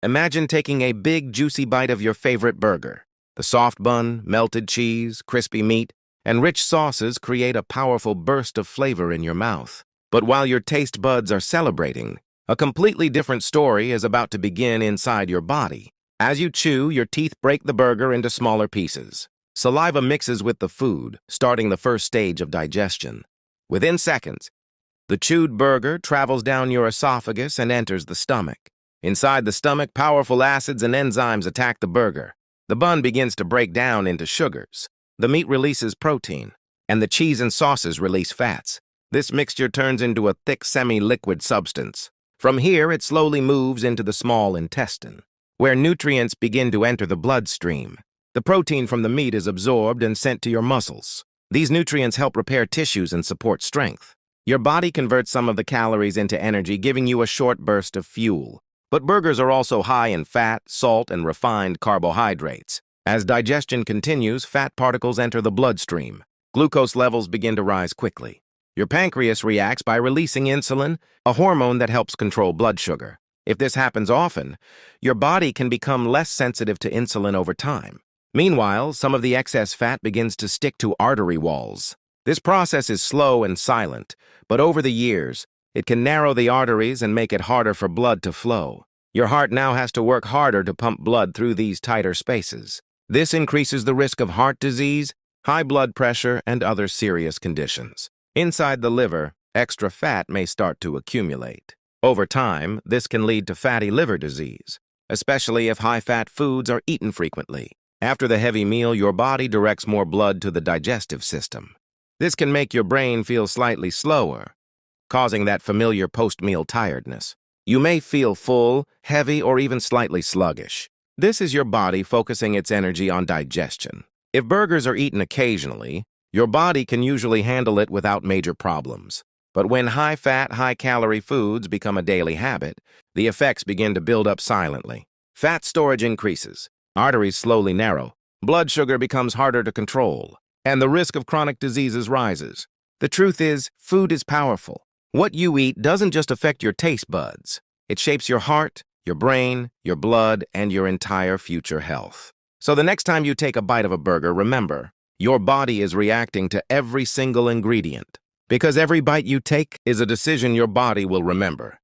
Imagine taking a big, juicy bite of your favorite burger. The soft bun, melted cheese, crispy meat, and rich sauces create a powerful burst of flavor in your mouth. But while your taste buds are celebrating, a completely different story is about to begin inside your body. As you chew, your teeth break the burger into smaller pieces. Saliva mixes with the food, starting the first stage of digestion. Within seconds, the chewed burger travels down your esophagus and enters the stomach. Inside the stomach, powerful acids and enzymes attack the burger. The bun begins to break down into sugars. The meat releases protein, and the cheese and sauces release fats. This mixture turns into a thick semi-liquid substance. From here, it slowly moves into the small intestine, where nutrients begin to enter the bloodstream. The protein from the meat is absorbed and sent to your muscles. These nutrients help repair tissues and support strength. Your body converts some of the calories into energy, giving you a short burst of fuel. But burgers are also high in fat, salt, and refined carbohydrates. As digestion continues, fat particles enter the bloodstream. Glucose levels begin to rise quickly. Your pancreas reacts by releasing insulin, a hormone that helps control blood sugar. If this happens often, your body can become less sensitive to insulin over time. Meanwhile, some of the excess fat begins to stick to artery walls. This process is slow and silent, but over the years, it can narrow the arteries and make it harder for blood to flow. Your heart now has to work harder to pump blood through these tighter spaces. This increases the risk of heart disease, high blood pressure, and other serious conditions. Inside the liver, extra fat may start to accumulate. Over time, this can lead to fatty liver disease, especially if high-fat foods are eaten frequently. After the heavy meal, your body directs more blood to the digestive system. This can make your brain feel slightly slower, causing that familiar post-meal tiredness. You may feel full, heavy, or even slightly sluggish. This is your body focusing its energy on digestion. If burgers are eaten occasionally, your body can usually handle it without major problems. But when high-fat, high-calorie foods become a daily habit, the effects begin to build up silently. Fat storage increases, arteries slowly narrow, blood sugar becomes harder to control, and the risk of chronic diseases rises. The truth is, food is powerful. What you eat doesn't just affect your taste buds. It shapes your heart, your brain, your blood, and your entire future health. So the next time you take a bite of a burger, remember, your body is reacting to every single ingredient. Because every bite you take is a decision your body will remember.